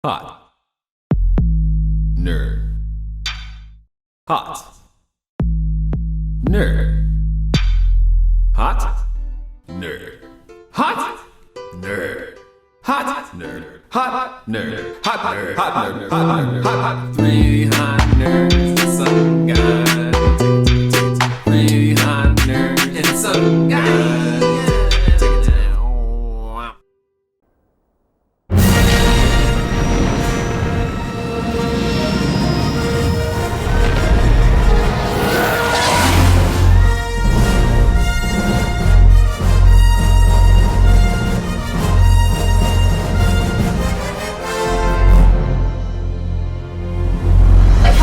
Hot. Nerd. Hot. Nerd. Hot. Nerd. Hot. Nerd. Hot nerd. Hot nerd. Hot nerd. Hot nerd. Hot nerd. Hot. Three hot nerds and some guy. Three hot nerds and some guy.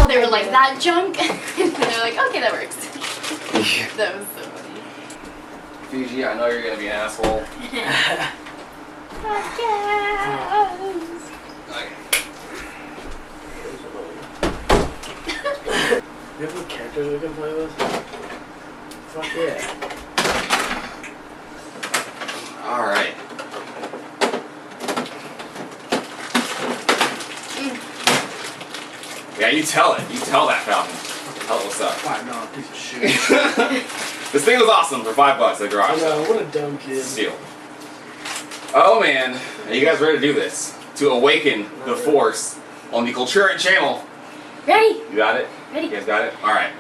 They were like, that junk? And they're like, okay, that works. That was so funny. Fiji, I know you're gonna be an asshole. Fuck yes! Okay. You have any characters we can play with? Fuck yeah. Alright. Yeah, you tell it. You tell that Falcon. Tell it what's up. $5 piece of shit. This thing was awesome for $5 at the garage I sale. know, what a dumb kid. Steal. Oh man, are you guys ready to do this? To awaken the Force on the Culturent channel. Ready? You got it? Ready. You guys got it? Alright.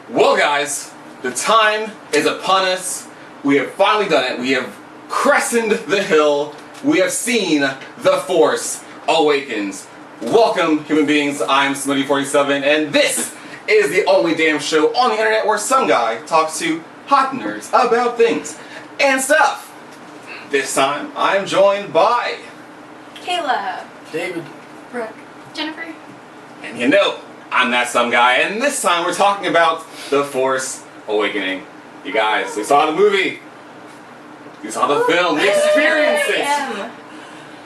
Well guys, the time is upon us. We have finally done it. We have crescented the hill. We have seen the Force Awakens. Welcome, human beings. I'm Smitty47, and this is the only damn show on the internet where some guy talks to hot nerds about things and stuff. This time, I'm joined by, Kayla. David. Brooke. Jennifer. and you know, I'm that some guy, and this time we're talking about The Force Awakening. You guys, we saw the movie. You saw the film, the experiences.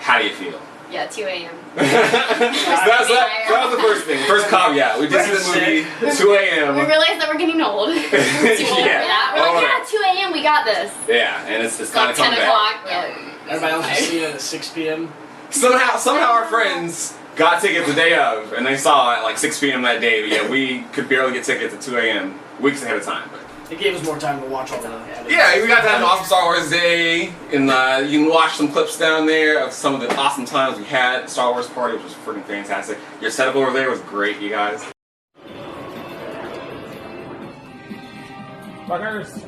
How do you feel? Yeah, 2 a.m. that was the first thing. First caveat. We did see the movie 2 a.m. We realized that we're getting old. Too old for that. We're like, yeah, 2 a.m. we got this. Yeah, and it's kind of Like 10 coming back. o'clock. Yeah. Everybody else is seeing it at 6 p.m. Somehow our friends got tickets the day of, and they saw it at like 6 p.m. that day. But yeah, we could barely get tickets at 2 a.m. weeks ahead of time. But It gave us more time to watch all the yeah, we got to have an awesome Star Wars day, and you can watch some clips down there of some of the awesome times we had at the Star Wars party, which was freaking fantastic. Your setup over there was great, you guys. Fuckers!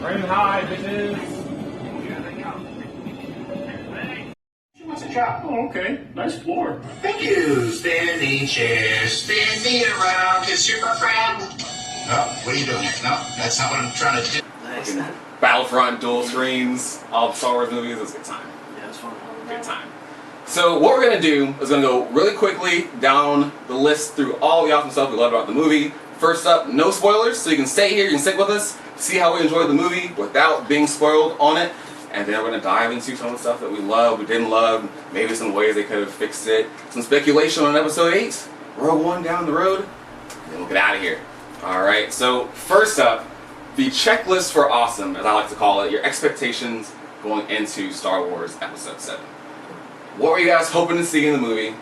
Running high, bitches! She wants a job. Oh, okay. Nice floor. Thank you. Standing chair, standing around. Kiss your friend. No, what are you doing? No, that's not what I'm trying to do. Nice. Battlefront, dual screens, all the Star Wars movies. It was a good time. Yeah, it was fun. Good time. So what we're gonna do is gonna go really quickly down the list through all the awesome stuff we loved about the movie. First up, no spoilers, so you can stay here, you can stick with us, see how we enjoyed the movie without being spoiled on it. And then we're gonna dive into some of the stuff that we love, we didn't love, maybe some ways they could have fixed it. Some speculation on episode 8, Rogue One down the road, and then we'll get out of here. Alright, so first up, the checklist for awesome, as I like to call it, your expectations going into Star Wars Episode 7. What were you guys hoping to see in the movie?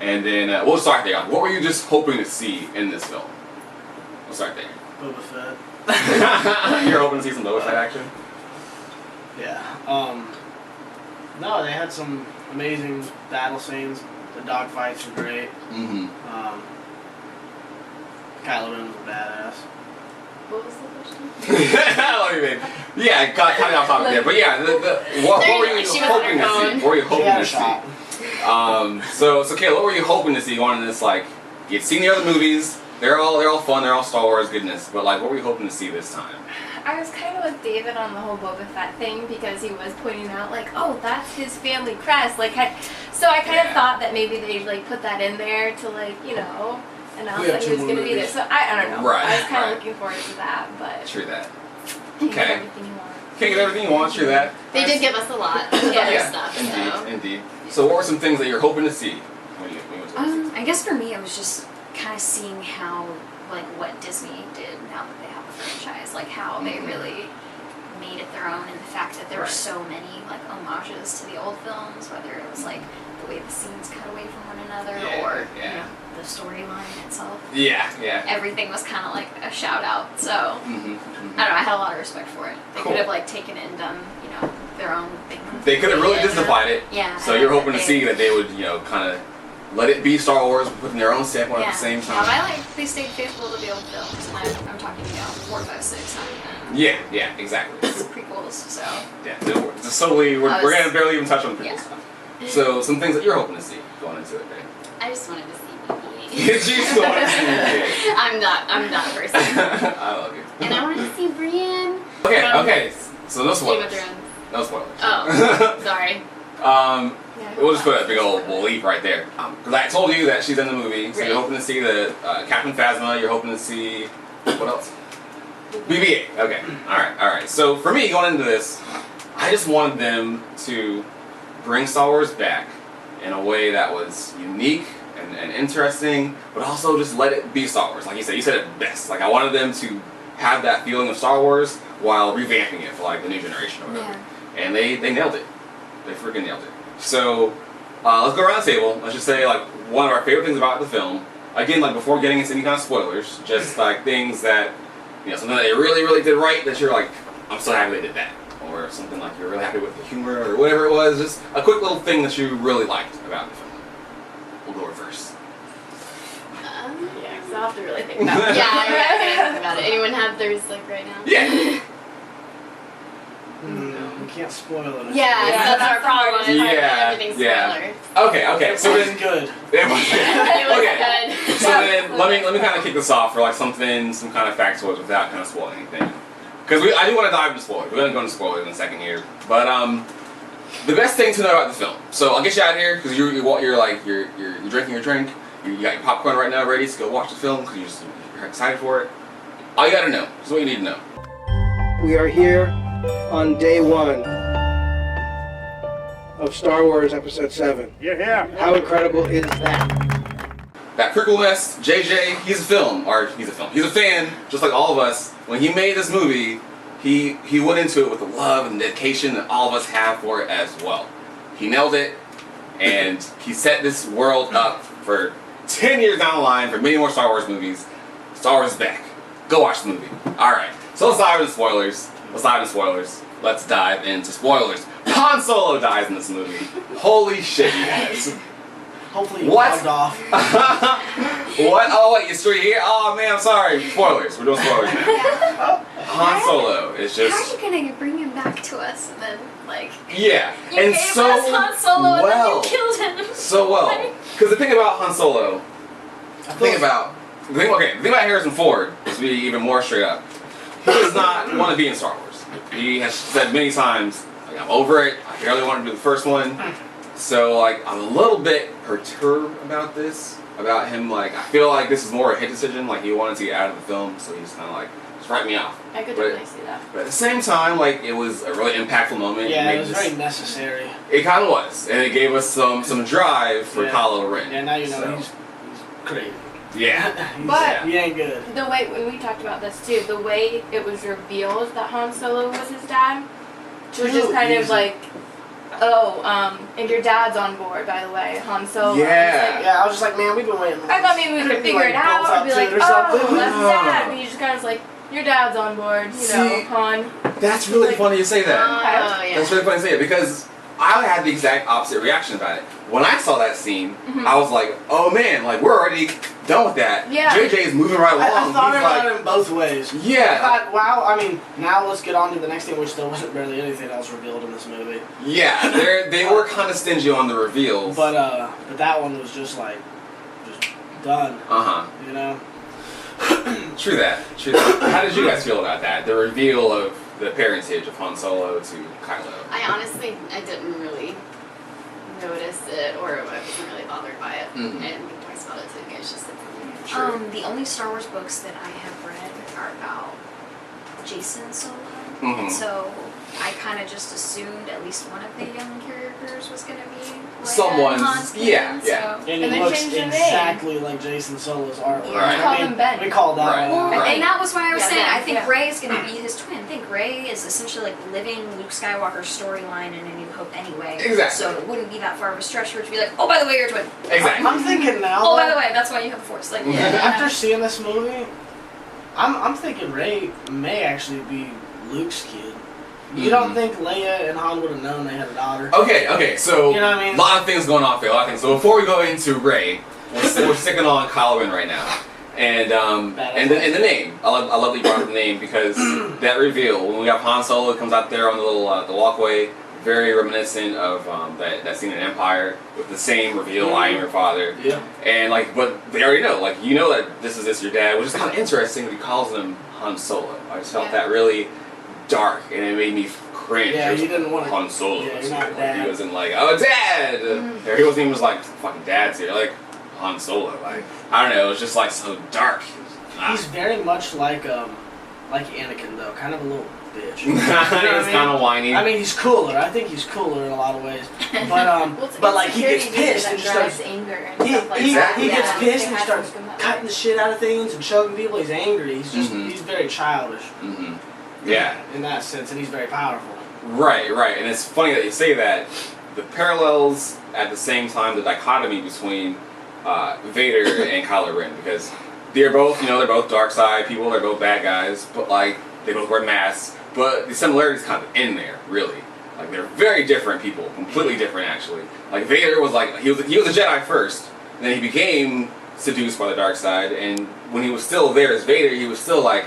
And then, we'll start there. What were you just hoping to see in this film? We'll start there. Boba Fett. You're hoping to see some Boba Fett action? Yeah. No, they had some amazing battle scenes. The dogfights were great. Mm-hmm. Kylo Ren was a badass. What was the question? What do you mean? Yeah, kind of off topic there. But yeah, what were you She was hoping to on her see? What were you She hoping had to a shot. see? So Kayla, what were you hoping to see going into this? Like, you'd seen the other movies. They're all fun. They're all Star Wars goodness. But like, what were you hoping to see this time? I was kind of with David on the whole Boba Fett thing because he was pointing out like, oh, that's his family crest. Like, so I kind of thought that maybe they'd like put that in there to like, you know, announce We have that he two was more going to be there. movies. So I don't know. Right, I was kind right. of looking forward to that, but True that. can't get Okay. everything you want. Can't get everything you want. True that. They did give us a lot of other stuff, so. Indeed. So what were some things that you're hoping to see when you went to this? I guess for me, it was just kind of seeing how, like, what Disney did now that they have a franchise, like how they really made it their own, and the fact that there there were Right. so many like homages to the old films, whether it was like the way the scenes cut away from one another Yeah, or yeah. you know the storyline itself. Yeah, yeah. Everything was kind of like a shout out. So Mm-hmm. I don't know. I had a lot of respect for it. They Cool. could have like taken it and done their own thing. They could have really Yeah. Disneyfied it. Yeah. So I you're like hoping to that see that they would, kind of let it be Star Wars, but putting their own stamp on it at the same time. They stayed faithful to the old films, and I'm talking 4, 5, 6, Yeah, yeah, exactly. prequels. So Yeah, just totally. We're gonna barely even touch on the prequel Yeah. stuff. So some things that you're hoping to see going into it, right? I just wanted to see BB-8. You still want to see it. I'm not a person. I love you. And I wanted to see Brienne. Okay. So no Game of spoilers. Thrones. No spoilers. Oh, sorry. We'll just put a big old leap right there. Because I told you that she's in the movie, so Right. you're hoping to see the Captain Phasma. You're hoping to see what else? BB-8. Okay. All right. So for me, going into this, I just wanted them to bring Star Wars back in a way that was unique and interesting, but also just let it be Star Wars. Like you said it best. Like I wanted them to have that feeling of Star Wars while revamping it for like the new generation or whatever. Yeah. And they nailed it. They freaking nailed it. So let's go around the table. Let's just say like one of our favorite things about the film. Again, like before getting into any kind of spoilers, just like things that something that they really, really did right that you're like, I'm so happy they did that. Or something like you're really happy with the humor or whatever it was. Just a quick little thing that you really liked about the film. We'll go reverse. Yeah, because I'll have to really think about it. Yeah, think about it. Anyone have theirs like right now? Yeah. You can't spoil it. Yeah, that's our problem. is Yeah, everything's yeah. spoiler. Okay. So then, good. it was okay. Good. So then, let me kind of kick this off for like some kind of factoids without kind of spoiling anything. Because I do want to dive into spoilers. We're gonna go into spoilers in a second here. But the best thing to know about the film. So I'll get you out of here because you're drinking your drink. You got your popcorn right now ready to go watch the film because you're excited for it. All you gotta know. This is what you need to know. We are here on day 1 of Star Wars Episode 7. Yeah. How incredible is that? That prequel-ness, JJ, he's a fan, just like all of us. When he made this movie, he went into it with the love and dedication that all of us have for it as well. He nailed it, and he set this world up for 10 years down the line for many more Star Wars movies. Star Wars is back. Go watch the movie. Alright, so let's dive into spoilers. Let's dive into spoilers. Han Solo dies in this movie. Holy shit, you guys. Hopefully you What? logged off. What? Oh wait, you're still here? Oh man, I'm sorry. Spoilers. We're doing spoilers now. Han Solo is How are just you gonna bring him back to us and then yeah, you and gave so us Han Solo well, and then you killed him? so well. Because the thing about Han Solo, the thing about Harrison Ford, to be even more straight up, he does not want to be in Star Wars. He has said many times, like, I'm over it. I barely want to do the first one. So like I'm a little bit perturbed about this, about him. Like I feel like this is more a hit decision. Like he wanted to get out of the film, so he's kind of like just write me off. I could But- definitely see that. But at the same time, like it was a really impactful moment. Yeah, made it was this- very necessary. It kind of was, and it gave us some drive for Yeah. Kylo Ren. Yeah, now you know So, he's crazy. yeah. But He ain't good. the way, when we talked about this too, the way it was revealed that Han Solo was his dad was just kind of Easy. like, and your dad's on board, by the way, Han Solo. Yeah. It's Yeah, I was just like, man, we've been waiting. I thought maybe we could figure it out, or be like, oh, that's dad. But you just kind of like, your dad's on board, See, Han. That's really funny you say that. Oh yeah. That's really funny to say it because I had the exact opposite reaction about it. When I saw that scene, I was like, oh man, like we're already done with that. Yeah. JJ is moving right along. I thought He's about like, it in both ways. I yeah, thought, wow, I mean, now let's get on to the next thing, which there wasn't barely anything else revealed in this movie. yeah. They were kind of stingy on the reveals. But that one was just like, just done, you know? True that. How did you guys feel about that? The reveal of the parentage of Han Solo to Kylo. I didn't really notice it, or I wasn't really bothered by it. Mhm. And we talked about it too. It's just like, True. the only Star Wars books that I have read are about Jason Solo. Mhm. So I kind of just assumed at least one of the young characters was going to be Leia Someone's- and Han's yeah, twin, yeah. So. And And he they looks changed the name. exactly like Jason Solo's artwork. Right. We call him Ben. We called that Right. one out. Right. And that was why I was Yeah, saying Ben, I think yeah. Rey is going to be his twin. I think Rey is essentially like living Luke Skywalker's storyline in A New Hope anyway. Exactly. So it wouldn't be that far of a stretch for it to be like, oh, by the way, you're a twin. Exactly. I'm thinking now. Oh, by though, the way, that's why you have the Force. Like, after seeing this movie, I'm thinking Rey may actually be Luke's kid. You don't think Leia and Han would have known they had a daughter? Okay, so You know what I mean? a lot of things going on, Phil. A lot of things. So before we go into Rey, we're sticking on Kylo Ren right now, and the name. I love that you brought up the name because that reveal when we have Han Solo comes out there on the little the walkway, very reminiscent of that scene in Empire with the same reveal. I am your father. Yeah. And but they already know. Like you know that this is your dad, which is kind of interesting that he calls him Han Solo. I just felt that really dark, and it made me cringe. Yeah, It was he didn't want to. Han Solo. Yeah, was you're not here. dad. He wasn't like, oh, Dad! Or he wasn't even just like, fucking Dad's here. Like, Han Solo. Like, I don't know, it was just like so dark. He's very much like Anakin though, kind of a little bitch. He was kind of whiny. I mean, he's cooler. I think he's cooler in a lot of ways. But Well, it's but like he gets insecurity pissed that and just drives starts. anger and He, stuff like he, that. he gets Yeah. pissed It and has starts to come out. cutting the shit out of things and choking people. He's angry. He's just he's very childish. Mm-hmm. Yeah. In that sense, and he's very powerful. Right. And it's funny that you say that. The parallels at the same time, the dichotomy between Vader and Kylo Ren, because they're both, they're both dark side people, they're both bad guys, but like they both wear masks. But the similarities kind of in there, really. Like they're very different people, completely different actually. Like Vader was like he was a Jedi first, and then he became seduced by the dark side, and when he was still there as Vader, he was still like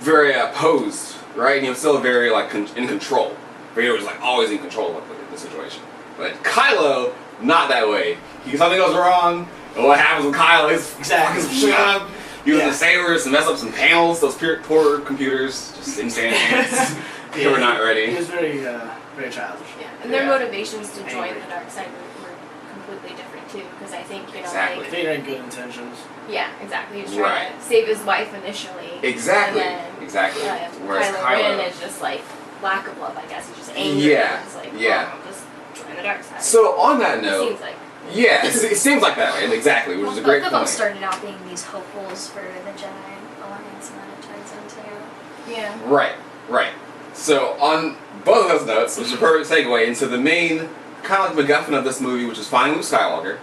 very posed, right? And he was still very like in control. Vader was like always in control of the situation. But Kylo, not that way. Something goes wrong, and what happens with Kylo is Exactly. fucking shit up. Using the sabers to mess up some panels, those poor computers, just insane hands. They were not He ready. was very very childish. Yeah, and their Yeah. motivations to join Angry. the dark side were completely different too. Because I think Exactly. Vader had good intentions. yeah, exactly. He was trying Right. to save his wife initially. Exactly. And then, Exactly. Whereas Kylo Ren is just like lack of love. I guess he's just angry. Yeah, And it's like, yeah. oh, just join the dark side. So on that it note, seems like. yeah, it seems like that, right? Exactly, which is a Well, great both of them point. started out being these hopefuls for the Jedi Alliance, and then it turns into Yeah. Right. So on both of those notes, which is a perfect segue into the main kind of like MacGuffin of this movie, which is finding Luke Skywalker,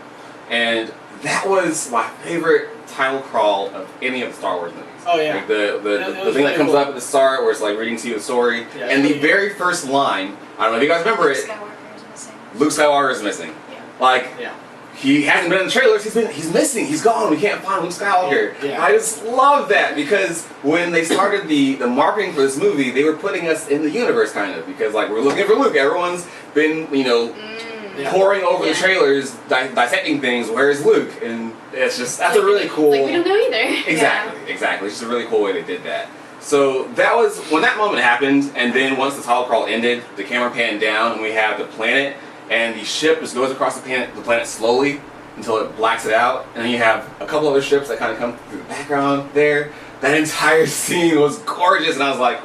and that was my favorite title crawl of any of the Star Wars movies. Oh yeah. Like the It thing was that really comes cool. up at the start, where it's like reading to you the story, Yeah, and the really very first line. I don't know if you guys remember Luke it. Skywalker is missing. Luke Skywalker is missing. Yeah. Like. Yeah. He hasn't been in the trailers. He's missing. He's gone. We can't find Luke Skywalker. Yeah. I just love that because when they started the marketing for this movie, they were putting us in the universe kind of because like we're looking for Luke. Everyone's been Yeah. pouring over the Yeah. trailers, dissecting things. Where's Luke? And it's just that's a really cool. Like we don't know either. Exactly. It's just a really cool way they did that. So that was when that moment happened, and then once the title crawl ended, the camera panned down, and we have the planet. And the ship just goes across the planet slowly until it blacks it out. And then you have a couple other ships that kind of come through the background there. That entire scene was gorgeous. And I was like,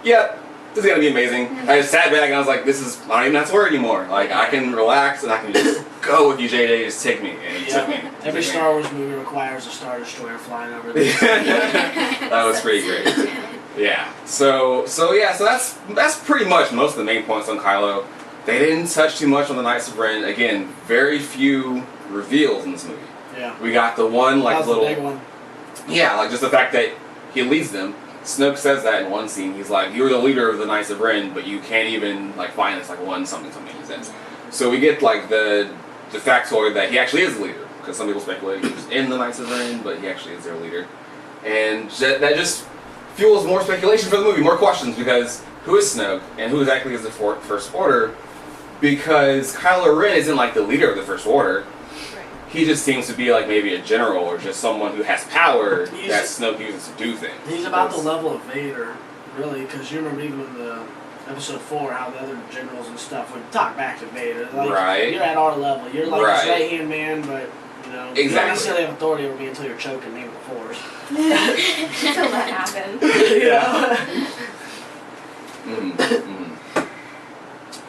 yep, this is going to be amazing. I just sat back and I was like, I don't even have to worry anymore. Like, I can relax and I can just go with you, JJ. Just take me. And it took me. Every Star Wars movie requires a Star Destroyer flying over there. That was pretty great. Yeah. So that's pretty much most of the main points on Kylo. They didn't touch too much on the Knights of Ren. Again, very few reveals in this movie. Yeah. We got the one like That was little, the big one. yeah, like just the fact that he leads them. Snoke says that in one scene. He's like, "You're the leader of the Knights of Ren, but you can't even like find this like one something." He says. So we get like the factoid that he actually is the leader because some people speculate he was in the Knights of Ren, but he actually is their leader, and that just fuels more speculation for the movie, more questions because who is Snoke and who exactly is the First Order? Because Kylo Ren isn't like the leader of the First Order. Right. He just seems to be like maybe a general or just someone who has power He's- that Snoke uses to do things. He's about the level of Vader, really, because you remember even in the episode 4 how the other generals and stuff would talk back to Vader. Like, Right. You're at our level. You're like Right. this right-hand man, but you don't Exactly. necessarily have authority over me until you're choking me with the Force. Until that happened. Yeah.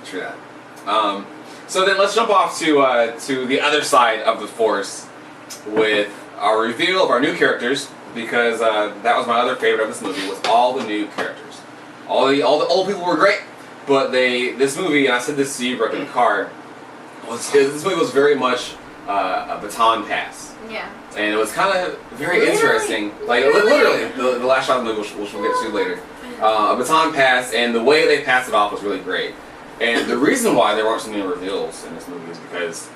True that. So then let's jump off to the other side of the Force with our reveal of our new characters, because that was my other favorite of this movie, was all the new characters. All the old people were great, but this movie, and I said this to you, Brooke, in the car, this movie was very much a baton pass. Yeah. And it was kind of very interesting. Like, literally, the last shot of the movie, which we'll get to later. A baton pass, and the way they passed it off was really great. And the reason why there weren't so many reveals in this movie is because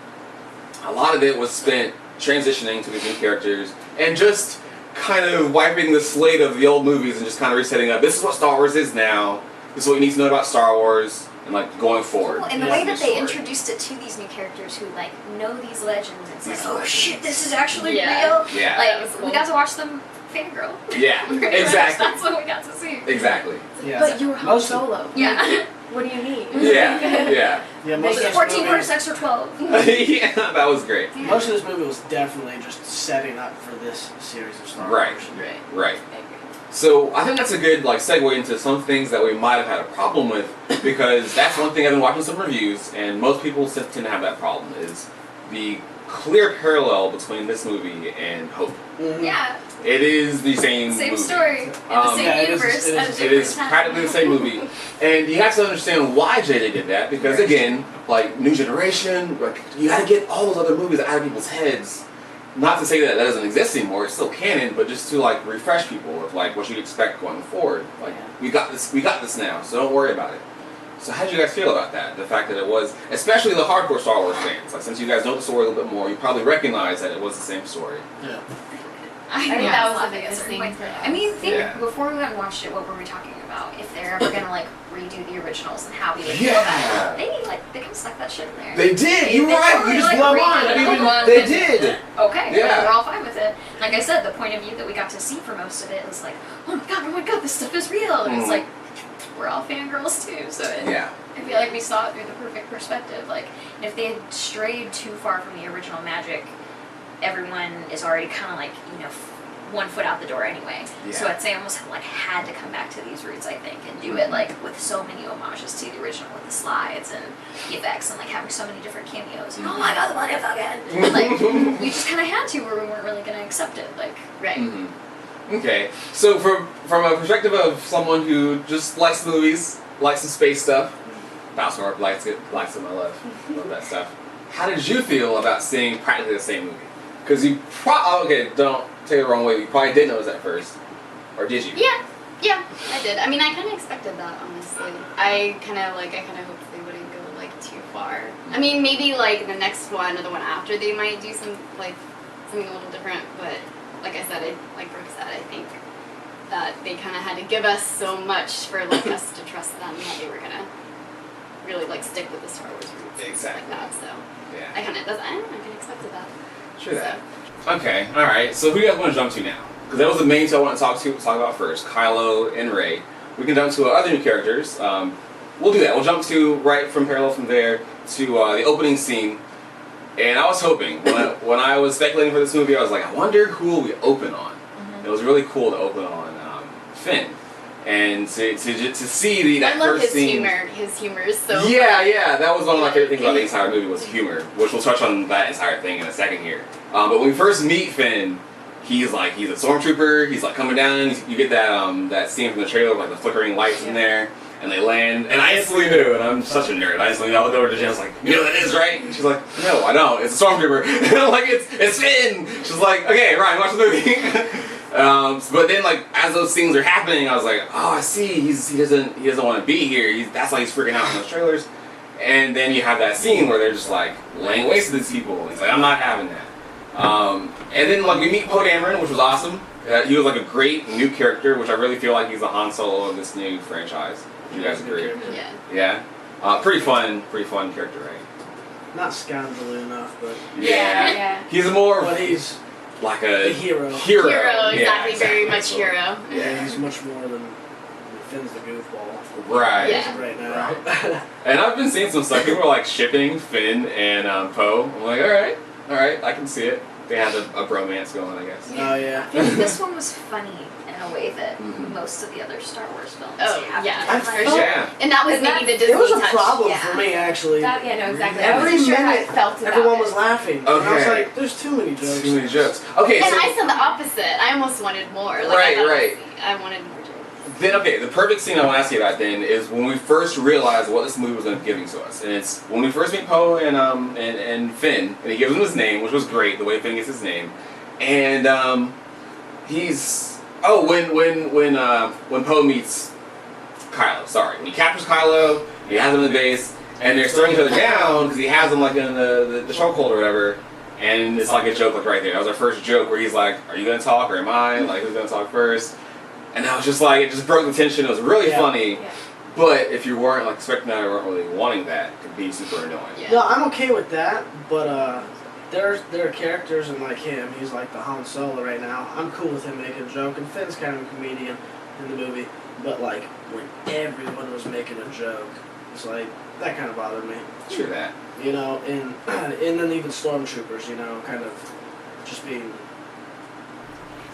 a lot of it was spent transitioning to these new characters and just kind of wiping the slate of the old movies and just kind of resetting up. This is what Star Wars is now. This is what you need to know about Star Wars and like going forward. Well, and the way that they introduced it to these new characters who like know these legends, it's like, oh shit, this is actually real. Yeah. Like we got to watch them fangirl. Yeah, Pretty much, exactly. that's what we got to see. Exactly. Yeah. But you were Han Most of- Solo. Yeah. What do you mean? Yeah. Yeah, most of, this 14 movie, versus extra 12. Yeah, that was great. most of this movie was definitely just setting up for this series of Star Right. Wars. Right. So I think that's a good like segue into some things that we might have had a problem with, because that's one thing I've been watching some reviews, and most people tend to have that problem, is the clear parallel between this movie and Hope. Mm-hmm. Yeah. It is the same Same movie. story. In the same Yeah, it is- universe. it is- at a It different is time. practically the same movie, and you have to understand why JJ did that, because again, like new generation, like you got to get all those other movies out of people's heads. Not to say that that doesn't exist anymore; it's still canon, but just to like refresh people with like what you'd expect going forward. Like we got this now, so don't worry about it. So how did you guys feel about that? The fact that it was, especially the hardcore Star Wars fans, like since you guys know the story a little bit more, you probably recognize that it was the same story. Yeah. I think think that that was the was the biggest biggest thing thing. for us. I mean, think Yeah. before we went and watched it, what were we talking about? If they're ever gonna like redo the originals and how we would feel about it. They kind of stuck that shit in there. They did. You're They right. totally, You just like, blew my redid mind. I the didn't even. one They and- did. Okay, Yeah. we're all fine with it. Like I said, the point of view that we got to see for most of it was like, oh my god, this stuff is real. And it's like, we're all fangirls too, so Yeah. I feel like we saw it through the perfect perspective. Like, and if they had strayed too far from the original magic, everyone is already kind of like, 1 foot out the door anyway. Yeah. So I'd say almost like had to come back to these roots, I think, and do it like with so many homages to the original with the slides and the effects and like having so many different cameos. And, oh my god, the motherfucker! Like, we just kind of had to, or we weren't really going to accept it. Like, Right. Mm-hmm. Okay, so from a perspective of someone who just likes movies, likes some space stuff, Bowsmore likes it, I love that stuff. How did you feel about seeing practically the same movie? Because you don't take it the wrong way, you probably didn't know it at first, or did you? Yeah, I did. I mean, I kind of expected that, honestly. I kind of hoped they wouldn't go like too far. I mean, maybe like the next one or the one after, they might do something a little different. But like I said, like Brooke said, I think that they kind of had to give us so much for like us to trust them that they were gonna really like stick with the Star Wars roots and stuff like that. So Yeah. I kind of expected that. Sure that. Okay, alright, so who do you guys want to jump to now? Because that was the main two I want to talk about first, Kylo and Rey. We can jump to other new characters. We'll do that. We'll jump to, right from parallel from there, to the opening scene. And I was hoping, when I was speculating for this movie, I was like, I wonder who will we open on? It was really cool to open on Finn. And to see that I love first his scene. humor. His humor is so Yeah, that was one of my favorite things about the entire movie was humor, which we'll touch on that entire thing in a second here. But when we first meet Finn, he's a stormtrooper. He's like coming down. You get that scene from the trailer with like the flickering lights in there, and they land. And I instantly knew, and I'm such a nerd. I instantly looked over to Jen. I was like, "You know what that is, right?" And she's like, "No, I don't. It's a stormtrooper." And I'm like, "It's Finn." She's like, "Okay, Ryan, watch the movie." But then, like, as those scenes are happening, I was like, "Oh, I see. He doesn't want to be here. That's why he's freaking out in those trailers." And then you have that scene where they're just like laying waste to these people. He's like, "I'm not having that." And then like we meet Poe Dameron, which was awesome. He was like a great new character, which I really feel like he's the Han Solo of this new franchise. Do you guys agree? Yeah. Yeah. Pretty fun character, right? Not scoundrelly enough, but Yeah. He's more but he's like a a hero. Hero, Yeah, exactly. Very much So- hero. Yeah, he's much more than Finn's the goofball. Right. Yeah. Right now. And I've been seeing some stuff. People are like shipping Finn and Poe. I'm like, all right, I can see it. they had a bromance going, I guess. Oh yeah. I think this one was funny in a way that most of the other Star Wars films Oh, haven't yeah, been. I for felt- sure. Yeah. And that was And maybe the that's- Disney It was a touch. problem Yeah. for me actually. That, yeah, no, exactly. I Every wasn't sure how I minute, felt about everyone it. was laughing. And I was Okay. like, there's too many jokes. Too many jokes. Okay, And so I said the opposite. I almost wanted more. Like, Right, I thought right. I wanted more jokes. then okay, the perfect scene I want to ask you about then is when we first realized what this movie was going to be giving to us, and it's when we first meet Poe and Finn, and he gives him his name, which was great, the way Finn gets his name, and he's when Poe meets Kylo, sorry, when he captures Kylo, he has him in the base, and they're staring each other down because he has him like in the chokehold or whatever. And it's like a joke like right there. That was our first joke where he's like, are you going to talk or am I? Like, who's going to talk first? And I was just like, it just broke the tension. It was really funny. Yeah. But if you weren't like expecting that or weren't really wanting that, it could be super annoying. Yeah. No, I'm okay with that, but there are characters in like him. He's like the Han Solo right now. I'm cool with him making a joke, and Finn's kind of a comedian in the movie. But like when everyone was making a joke, it's like that kind of bothered me. True that. You know, and then even stormtroopers, you know, kind of just being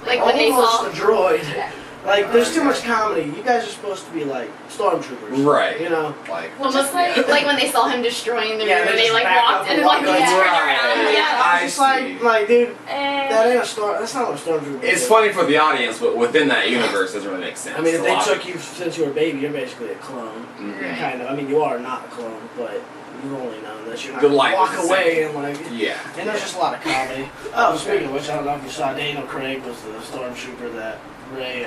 Like when they almost saw. a droid. Yeah. Like there's too much comedy. You guys are supposed to be like stormtroopers, Right. You know. Like, Well, Almost just like, like when they saw him destroying the room Yeah, they and they just like back walked up and and like walk turned away. around. Right. Yeah. I It's see. like, dude, eh. that ain't a star. That's not what a stormtrooper. it's is. funny for the audience, but within that universe, it doesn't really make sense. I mean, if A they lot took of- you since you were a baby, you're basically a clone. Mhm. Kind of. I mean, you are not a clone, but you only know that you're not The gonna life walk is the away same. and like. Yeah. And there's just a lot of comedy. Oh, speaking of which, I don't know if you saw Daniel Craig was the stormtrooper that Rey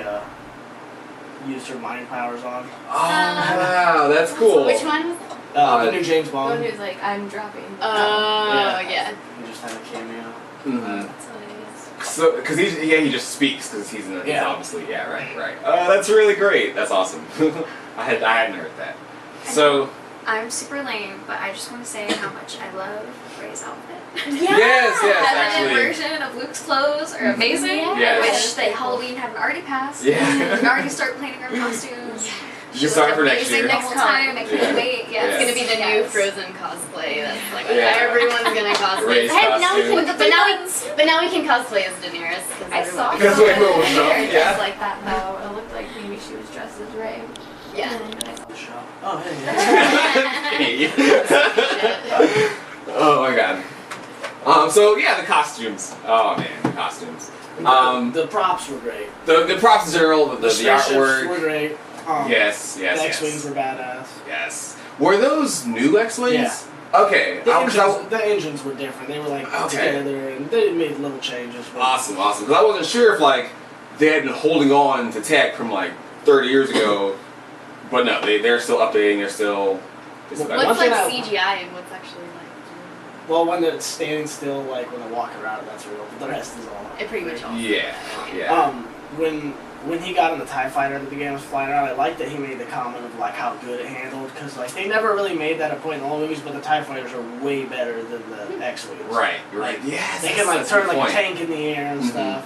used her mind powers on. Oh, wow, that's cool. Which one was that? The new James The one Bond. who's like, I'm dropping. Oh, yeah. He just had a cameo. Mhm. That's what it is. So, because he just speaks because he's Yeah. obviously right. Oh, that's really great. That's awesome. I hadn't heard that. So I'm super lame, but I just want to say how much I love Rey's outfit. yes, The actually. version of Luke's clothes are amazing. Yes. I wish that Halloween hadn't already passed. Yeah. We can already start planning our costumes. You can start for next year. The whole time. I can't wait. Yeah. It's gonna be the new Yes. Frozen cosplay. That's like what Yeah. everyone's gonna cosplay. Rey's Hey, now we costume. can, but now we can cosplay as Daenerys. I saw Because someone we were in show, there yeah. dressed like that though. It looked like maybe she was dressed as Rey. Yeah. And then I saw The show. Oh, hey. Oh my god. So yeah, the costumes. Oh man, the costumes. The props were great. The props in general, the spaceships artwork. were great. Yes. The X-wings were badass. Yes. Were those new X-wings? Yeah. Okay. The engines were different. They were like Okay. together, and they made little changes. But Awesome. Because I wasn't sure if like they had been holding on to tech from like 30 years ago, but no, they're still updating. They're still. Well, got- What's One like thing CGI and what's actually like? Well, when it's standing still, like when they walk around, that's real. But the rest is all. It pretty much all. Yeah. Yeah. When he got in the TIE fighter at the beginning, was flying around. I liked that he made the comment of like how good it handled, because like they never really made that a point in all movies. But the TIE fighters are way better than the X-wings. Right. You're right. Like, Yes. They can like that's a turn good like point. a tank in the air and Mhm. stuff.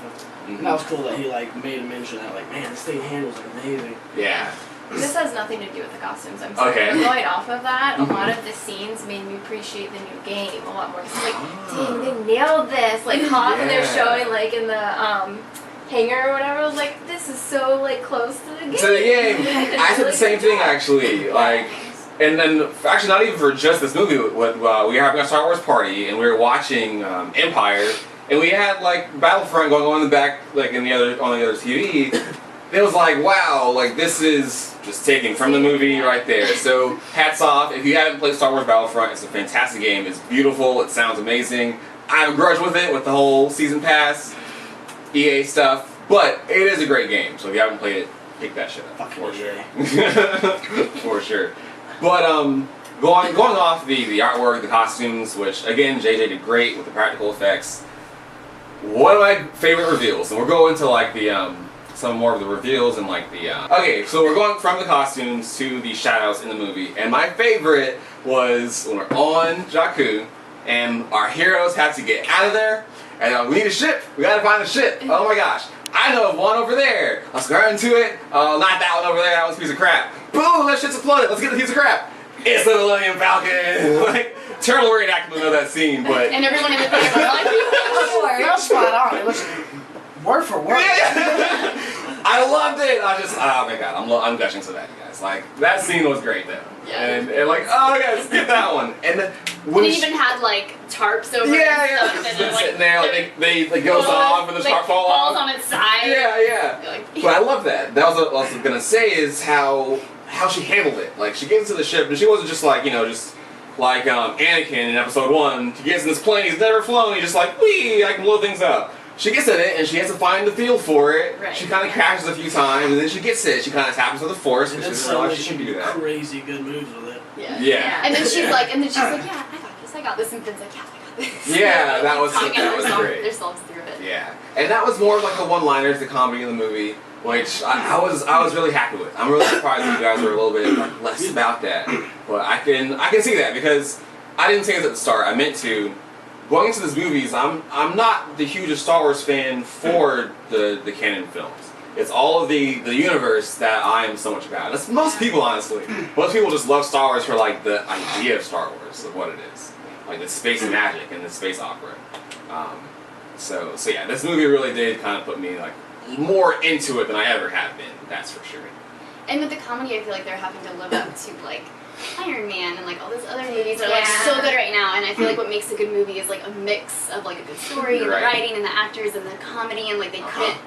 Mhm. And that was cool that he like made a mention that like, man, this thing handles amazing. Yeah. This has nothing to do with the costumes. I'm sorry. Okay. But going off of that, Mhm. a lot of the scenes made me appreciate the new game a lot more. It's like, dang, they nailed this. Like Hoth, and they're Yeah. showing like in the hangar or whatever. I was like, this is so like close to the game. To the game. I said the same thing actually. Like, and then actually not even for just this movie. We were having a Star Wars party and we were watching Empire, and we had like Battlefront going on in the back, like on the other TV. It was like, wow, like this is just taken from the movie right there. So hats off. If you haven't played Star Wars Battlefront, it's a fantastic game. It's beautiful. It sounds amazing. I have a grudge with it, with the whole season pass, EA stuff, but it is a great game. So if you haven't played it, pick that shit up. Fucking For EA. sure. For sure. But going off the artwork, the costumes, which again JJ did great with the practical effects. One of my favorite reveals, and we're going to like the some more of the reveals and like the okay, so we're going from the costumes to the shoutouts in the movie, and my favorite was when we're on Jakku and our heroes have to get out of there, and we need a ship. We gotta find a ship. Oh my gosh, I know of one over there. Let's go into it. Not that one over there. That one's a piece of crap. Boom, that shit's exploded. Let's get the piece of crap. it's the Millennium Falcon. Like, terrible reenactment of that scene, but And everyone in the theater was like, That was spot on. It was word for word. I loved it. Oh my god, I'm gushing so bad, you guys. Like, that scene was great though. Yeah. And like, oh yeah, skip that one. And then when they she- even had like tarps over it yeah, and stuff, just and been then, sitting there, like they goes off and the tarp falls falls off. on its side. Yeah. Like, But I love that. That was what I was gonna say is how she handled it. Like, she gets into the ship and she wasn't just like, just like Anakin in episode 1. He gets in this plane, he's never flown, he's just like, wee, I can blow things up. She gets in it and she has to find the feel for it. Right. She kind of crashes a few times and then she gets it. She kind of taps with the force And because then she realizes she suddenly can do that. crazy good moves with it. yeah. Yeah. And then she's like, yeah, I got this, and Finn's like, yeah, I got this. Yeah, that was Talking great. themselves through it. Yeah, and that was more of like the one-liners, the comedy in the movie, which I was really happy with. I'm really surprised that you guys were a little bit like, less about that, but I can see that because I didn't say this at the start. I meant to. Going into these movies, I'm not the hugest Star Wars fan for the canon films. It's all of the universe that I am so much about. That's most people, honestly. Most people just love Star Wars for like the idea of Star Wars, of what it is, like the space magic and the space opera. So yeah, this movie really did kind of put me like more into it than I ever have been. That's for sure. And with the comedy, I feel like they're having to live up to like Iron Man and like all those other movies are like Yeah. so good right now. And I feel like what makes a good movie is like a mix of like a good story and the Right. writing and the actors and the comedy, and like they couldn't.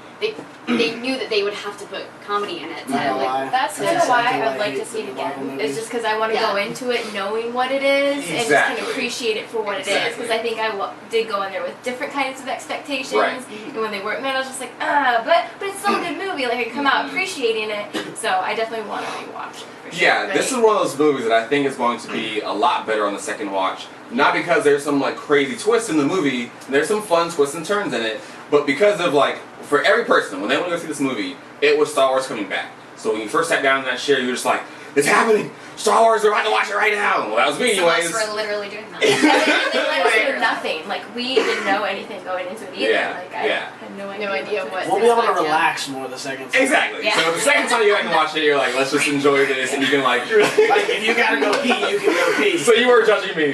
They knew that they would have to put comedy in it. To, Not gonna like, lie. That's kind of That's why exactly I'd why like I to hate see it the Marvel again. movies. It's just because I want to Yeah. go into it knowing what it is and just kind Exactly. of appreciate it for what it is. Exactly. Because I think I did go in there with different kinds of expectations, Right. and when they weren't met, I was just like, but it's still a good movie. Like I come out appreciating it. So I definitely want to rewatch it. For sure. Yeah, this is one of those movies that I think is going to be a lot better on the second watch. Not because there's some like crazy twist in the movie, there's some fun twists and turns in it, but because of like, for every person, when they went to go see this movie, it was Star Wars coming back. So when you first sat down in that chair, you were just like, it's happening! Star Wars, we're about to watch it right now! Well, that was me Some of anyways. us were literally doing that. They let us do nothing. Like we didn't know anything going into it either. Yeah, Like I yeah. had no idea. No idea what. We'll be able to Yeah. relax more the second time. Exactly. Yeah. So the second time you go back and watch it, you're like, let's just enjoy this, and you can like... Like, if you gotta go pee, you can go pee. So you were judging me.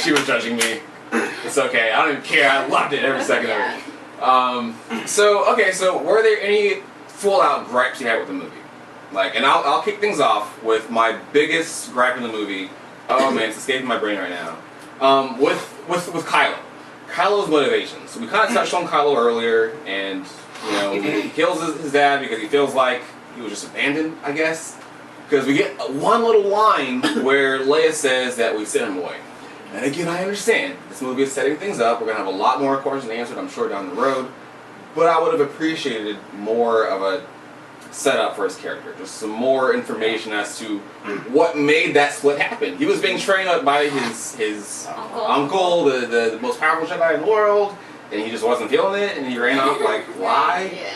She was judging me. It's okay. I don't even care. I loved it every second of it. So were there any full-out gripes you had with the movie? Like, and I'll kick things off with my biggest gripe in the movie. Oh man, it's escaping my brain right now. With Kylo. Kylo's motivations. So we kind of touched on Kylo earlier, and he kills his dad because he feels like he was just abandoned, I guess. Because we get one little line where Leia says that we sent him away. And again, I understand. This movie is setting things up. We're going to have a lot more questions answered, I'm sure, down the road. But I would have appreciated more of a setup for his character. Just some more information as to what made that split happen. He was being trained up by his uncle, the most powerful Jedi in the world, and he just wasn't feeling it, and he ran off like, why? Yeah.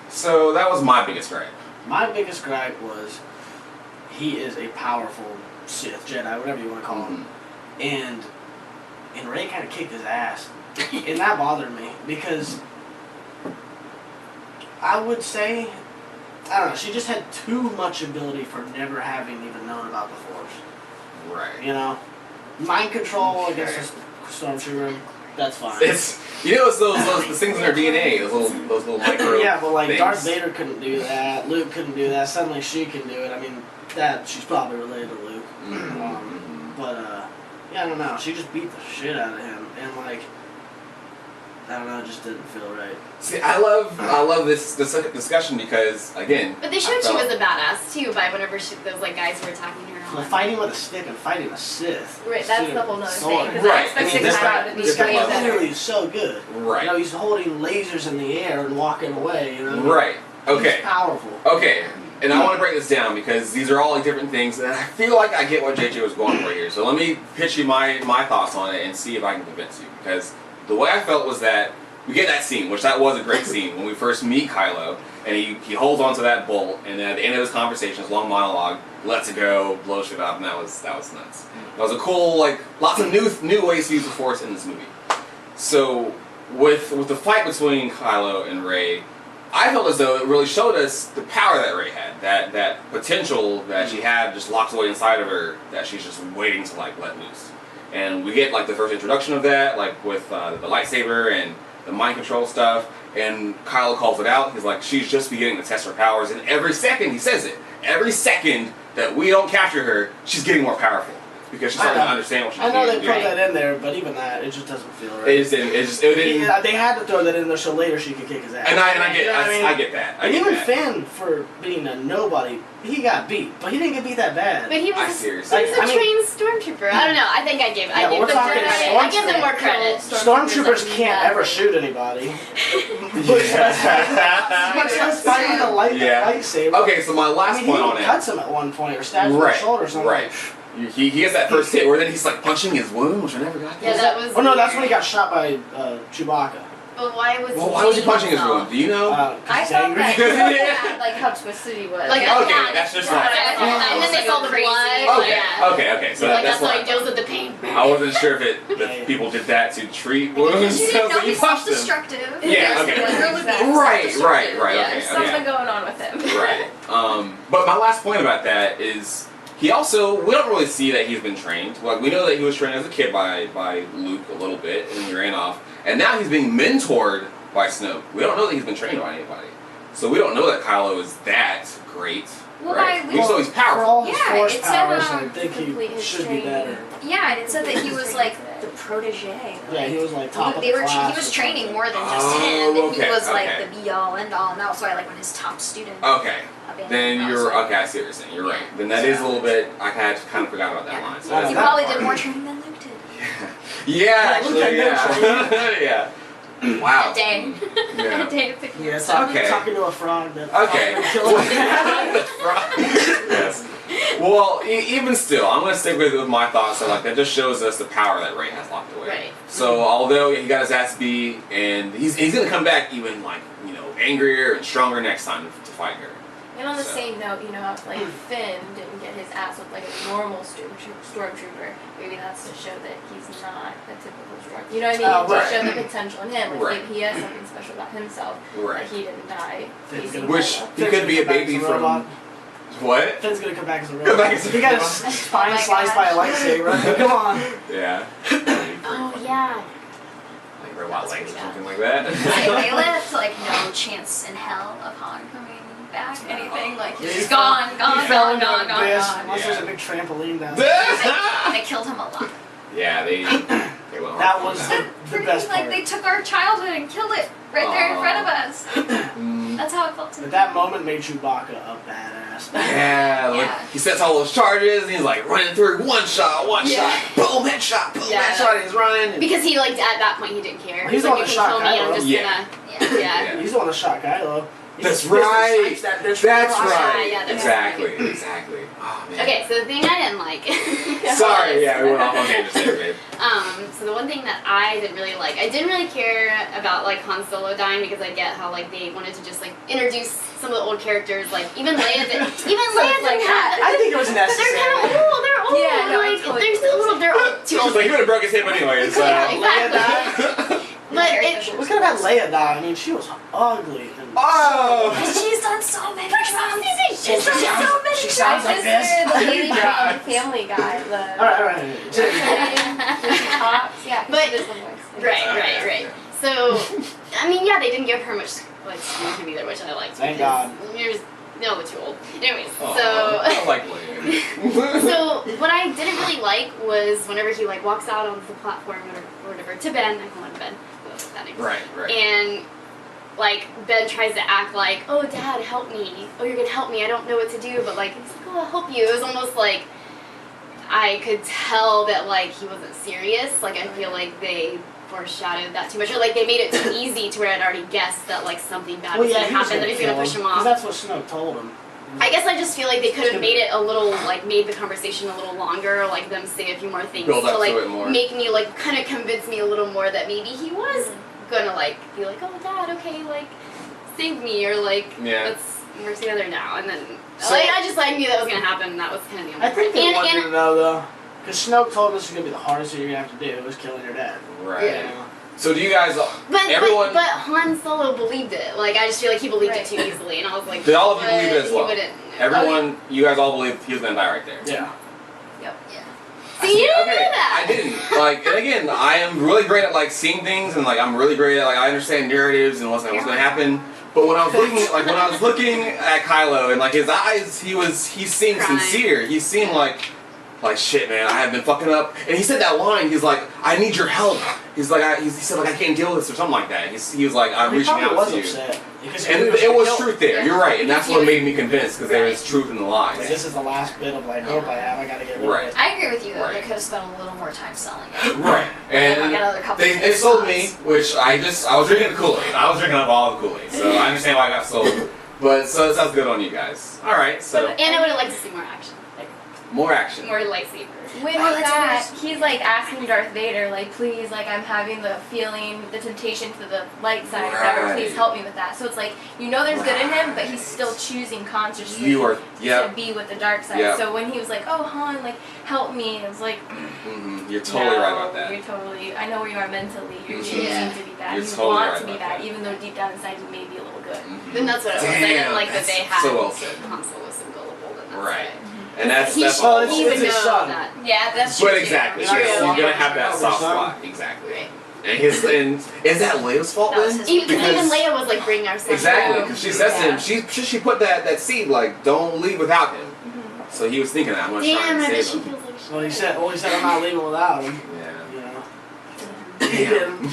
So that was my biggest gripe. My biggest gripe was he is a powerful Sith, Jedi, whatever you want to call him. And Rey kind of kicked his ass. And that bothered me because I would say, I don't know, she just had too much ability for never having even known about the Force. Right. You know? Mind control against a stormtrooper, that's fine. It's it's those things in their DNA, those little micro. Yeah, but like things. Darth Vader couldn't do that, Luke couldn't do that, suddenly she can do it. I mean, she's probably related to Luke. Yeah, I don't know, she just beat the shit out of him, and like, I don't know, it just didn't feel right. See, I love this discussion because again. But they showed she was a badass too by whenever those like guys were attacking her. Well, fighting with a stick and fighting a Sith. Right, that's the whole nother thing. Sword. Because I Right, expected I mean, this Kylo guy- to be this guy way was better. Literally so good. Right. You know, he's holding lasers in the air and walking away, you know? Right. Okay. He's powerful. Okay. And I want to break this down because these are all like different things, and I feel like I get what JJ was going for here. So let me pitch you my thoughts on it and see if I can convince you. Because the way I felt was that we get that scene, which that was a great scene when we first meet Kylo, and he holds onto that bolt, and then at the end of his conversation, his long monologue, lets it go, blows shit up, and that was nuts. That was a cool, like, lots of new ways to use the Force in this movie. So with the fight between Kylo and Rey, I felt as though it really showed us the power that Rey had, that potential that she had just locked away inside of her, that she's just waiting to like let loose. And we get like the first introduction of that, like with the lightsaber and the mind control stuff. And Kylo calls it out. He's like, she's just beginning to test her powers. And every second he says it. Every second that we don't capture her, she's getting more powerful. Because she's starting to understand what she's doing. I know they put that in there, but even that, it just doesn't feel right. It didn't. Yeah, they had to throw that in there so later she could kick his ass. And I get, You know what I mean? I get that. And even Finn, for being a nobody, he got beat, but he didn't get beat that bad. But he was, I he seriously. was a trained stormtrooper. I don't know. I think I give we're talking I give them more credit. Stormtroopers can't ever shoot anybody. Much less fight with a lightsaber. Okay, so my last point on he it. cuts him at one point or stabs him in the shoulder or something. Right. He gets that first hit where then he's like punching his wound, which I never got. Yeah, that was. Oh no, that's when he got shot by Chewbacca. But why was? Well, why was he punching his wound? Do you know? I He's thought angry. that, like how twisted he was. Like, okay, yeah, that's just yeah, like. and then they saw the blood. Okay, Yeah. okay. So Like that's that's how why he deals with the pain. I wasn't sure if people did that to treat wounds. You So didn't know you he's punched him. self-destructive. Yeah, okay. Right. Okay. Something going on with him. Right. But my last point about that is we don't really see that he's been trained. Like we know that he was trained as a kid by Luke a little bit, and he ran off. And now he's being mentored by Snoke. We don't know that he's been trained by anybody. So we don't know that Kylo is that great. Well, right? We just know he's For powerful. all his Yeah, force it said, powers, I think complete he his should be training. better. Yeah, and it said that he was like the protege. Yeah, he was like top of They the were. class. He was or training something. more than just Oh, him, and okay, he was like okay. the be all end all, and that was why like when his top student. Okay. abandoned Then him, you're so- okay. I see what you're saying. You're right. Then that is a little bit. I kind of forgot about that Yeah. line. So Well, that's He that probably part. did more training than Luke did. Yeah, Look actually, at yeah. Yeah. Wow. That day. Yeah. That day to pick him Yeah, up. Okay. talking to a frog. That Okay. killed him. Yes. Well, even still, I'm gonna stick with my thoughts. So like that just shows us the power that Rey has locked away. Right. So although he got his ass beat, and he's gonna come back even like angrier and stronger next time to fight her. And on the So. same note, if like Finn didn't get his ass with like a normal stormtrooper, maybe that's to show that he's not a typical stormtrooper. You know what I mean? Oh, To right. show the potential in him. Like Right. maybe he has something special about himself. Right. That he didn't die. Finn's facing gonna- Which Kylo. he could be a Finn's gonna baby come back as a from. robot. What? Finn's gonna come back as a Come robot. back as a He got his robot. spine Oh my sliced by a gosh. lightsaber. Come on. Yeah. Oh yeah. Like robot legs or something like that. They left like no chance in hell of Han coming back. Anything like he's gone, He fell gone, into gone, an gone, abyss. gone. Unless there's a big trampoline down there. And they killed him a lot. Yeah, they went hard That on was that. the best Like part. they took our childhood and killed it right there in front of us. Mm. That's how it felt to me. But that moment made Chewbacca a badass. Yeah, like Yeah. he sets all those charges and he's like running through one shot, Yeah. boom, headshot, boom, Yeah. headshot, and he's running. And Because he at that point he didn't care. He's He's the like, one you that can shot kill me. I'm Kylo. just Yeah. gonna. Yeah. He's the one that shot Kylo. He That's just missed and right. snipes that bitch That's from across. right. Yeah, that's exactly. Oh man. Okay, so the thing I didn't like. Sorry, yeah, we went off on tangents there, babe. So the one thing that I didn't really like, I didn't really care about like Han Solo dying because I get how like they wanted to just like introduce some of the old characters, like even Leia didn't have. I think it was They're kind necessary. of old. They're old. Yeah, no, I like totally they're so little. They're old, too She's old. like, he would have broke his hip anyway, so. Yeah, Leia exactly. died. But it, We could have had Leia die. I mean, she was ugly. And Oh! And she's done so many jobs. She's done so many she sounds like My sister, this. the lady God. from Family Guy, the Alright. Cox, yeah, But- she does the voice. right. So, I mean, yeah, they didn't give her much like screen time either, which I liked. Thank because God. You're no, too old. Anyways, Oh, I like Leia. so what I didn't really like was whenever he like walks out onto the platform or whatever to Ben. I call him Ben. That name. Right. And like Ben tries to act like, oh Dad, help me. Oh, you're gonna help me. I don't know what to do, but like he's like, oh, I'll help you. It was almost like I could tell that like he wasn't serious. Like I feel like they foreshadowed that too much, or like they made it too easy to where I'd already guessed that like something bad was gonna happen, that he's gonna push him off. Because that's what Snoke told him. I guess I just feel like they could have made it a little, like, made the conversation a little longer, like them say a few more things Build up to, like, to it more. make me, like, kind of convince me a little more that maybe he was gonna, like, be like, oh, Dad, okay, like, save me, or, like, Yeah. we're together now, and then, So- like, I knew that was gonna happen, and that was kind of the only I think they part. wanted you And, to know, though. Because Snoke told us it's going to be the hardest thing you're going to have to do is killing your dad. Right. Yeah. So do you guys? But Everyone. but Han Solo believed it. Like I just feel like he believed Right. it too easily, and I was like, Did all of you what? believe it as well? He wouldn't. Everyone, you guys all believed he was gonna die right there. Yeah. Yep. See, you didn't okay, know that. I didn't. Like, and again, I am really great at like seeing things, and like I'm really great at like I understand narratives and what's gonna happen. But when I was looking at Kylo and like his eyes, he seemed Crying. sincere. He seemed like shit, man. I have been fucking up. And he said that line. He's like, I need your help. He's like, he said like I can't deal with this or something like that. He was like, I'm He reaching probably out was to you. upset. Because And he it was killed. truth there. You're right, and that's what made me convinced because there is truth in the Like, lies. this is the last bit of like hope I have. I gotta get rid of Right. it. I agree with you though. Right. They could have spent a little more time selling it. Right, and Like another couple they of sold me, spots. which I was drinking the Kool-Aid. I was drinking up all the Kool-Aid, so I understand why I got sold. But so it sounds good on you guys. All right, so And I would have liked to see more action, like more action. more lightsabers. With Oh, that's that, interesting. he's like asking Darth Vader, like, please, like, I'm having the feeling, the temptation to the light side, or whatever, Right. please help me with that. So it's like, you know there's good in him, but he's still choosing consciously You are, to yep. be with the dark side. Yep. So when he was like, oh, Han, like, help me, it was like, You're totally no, right about that. You're totally, I know where you are mentally. You're Mhm. choosing Yeah. to be bad. You're You totally want right to be about bad, that. even though deep down inside you may be a little good. Then that's what it was. I Damn, didn't like that they that's had so well said. Han Solo was so gullible. And that's Right. why. And that's he, that's well, all. it's- he would it's his know son. that. Yeah, that's true. But too. exactly, True. you're gonna have that Over soft son. spot. Exactly. Right. And is that Leia's fault That was then? his Even Because- Leia was like bringing our son Exactly, home. because she says to him, she put that seed like, don't leave without him. So he was thinking that I'm gonna try Damn, and I bet save she him. feels like shit. Well, he said I'm not leaving without him. Yeah. You know. Damn.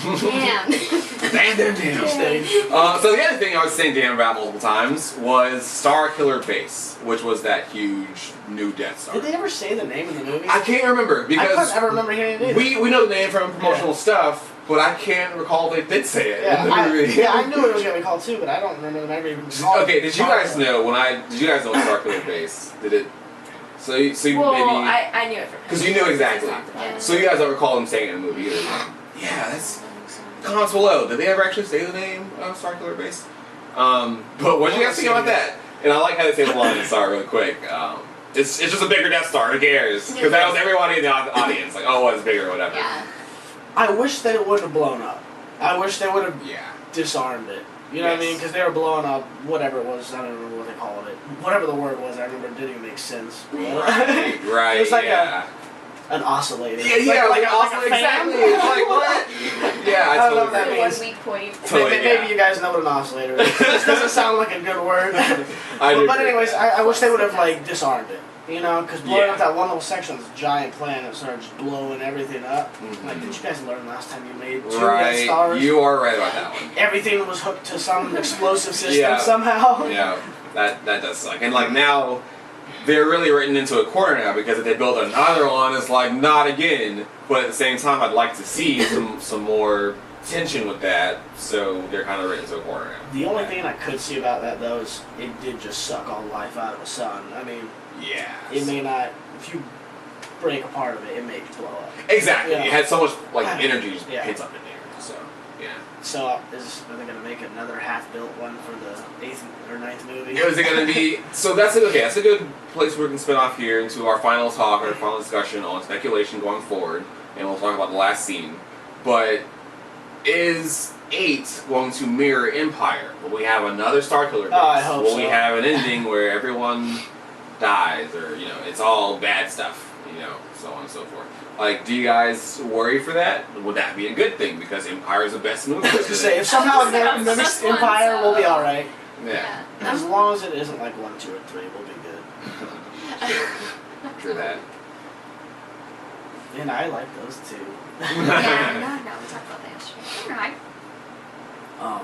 Damn. Damn. Stayed. So the other thing I was saying damn about multiple times was Star Killer Base, which was that huge new Death Star. Did they ever say the name of the movie? I can't remember I because couldn't ever remember hearing it either. we know the name from promotional stuff, but I can't recall if they did say it in the movie. I knew what it was gonna be called too, but I don't remember them ever even calling Okay, it. did you guys know did you guys know Star Killer Base? Did it? So you Well, maybe I knew it from because you knew exactly. Yeah. So you guys don't recall them saying it in the movie either. Yeah, that's comments below. Did they ever actually say the name of Star Killer Base? But what did you guys think about that? And I like how they say the line in Star really quick. It's just a bigger Death Star. Who cares? Because that was everybody in the audience. Like, oh, it's bigger or whatever. Yeah. I wish they wouldn't have blown up. I wish they would have Yeah. disarmed it. You know what I mean? Yes. Because they were blowing up whatever it was. I don't remember what they called it. Whatever the word was, I remember it didn't even make sense. Right. Right. It was like yeah. an oscillator. Yeah, like an a oscillator, fan. exactly. It's like, what? Yeah, I I don't know totally what that agree. means. One weak point. Totally, Maybe yeah. you guys know what an oscillator is. This doesn't sound like a good word. I do but agree. anyways, I wish they would have like disarmed it. You know, because blowing Yeah. up that one little section of this giant planet started just blowing everything up. Mhm. Like, did you guys learn last time you made two Death Right. Stars? You are right about that one. Everything was hooked to some explosive system Yeah. somehow. Yeah, that does suck. And like now, they're really written into a corner now because if they build another one, it's like not again. But at the same time, I'd like to see some more tension with that. So they're kind of written into a corner now. The only thing I could see about that though is it did just suck all life out of the sun. I mean, Yeah. it may not. If you break a part of it, it may blow up. Exactly. Yeah. It had so much like energy just Yeah. hits up in there. So yeah. So are they gonna make another half-built one for the 8th or 9th movie? Is it going to be? So that's okay. That's a good place where we can spin off here into our final talk or final discussion on speculation going forward, and we'll talk about the last scene. But is 8 going to mirror Empire? Will we have another Star Killer base? Oh, I hope Will we so. have an ending where everyone dies, or it's all bad stuff, so on and so forth? Like, do you guys worry for that? Would that be a good thing because Empire is the best movie? I was gonna say, if somehow the next one, Empire will be so- alright. Yeah. As long as it isn't like 1, 2, or 3, we'll be good. True that. And I like those two. Yeah, no, we talked about that yesterday. Alright. Um,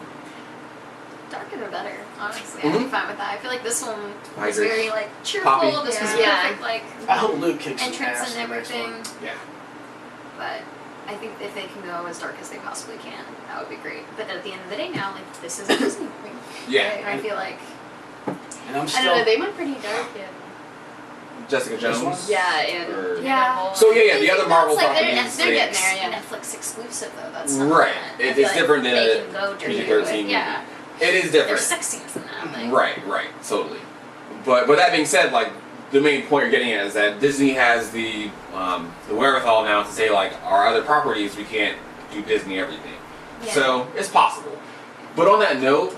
Darker the better, honestly. Mhm. I'd be fine with that. I feel like this one I was agree. very like cheerful. Poppy. This was Yeah. perfect, like I hope Luke kicks some entrance ass and in the next everything. one. Yeah. But I think if they can go as dark as they possibly can, that would be great. But at the end of the day now, like this is a Disney movie. Yeah. And I feel like And I'm I don't know, still. they went pretty dark in. Jessica This one? Jones? Yeah, and Or- yeah. So yeah, the other Marvel That's like properties. they're getting it's- there, yeah. Netflix exclusive though. That's not Right. I It's feel like different than they a can go dirty PG-13 with- movie. Yeah. It is There's different. sex scenes in that. Like, Right, totally. But that being said, like the main point you're getting at is that Disney has the wherewithal now to say like our other properties we can't do Disney everything. Yeah. So it's possible. But on that note,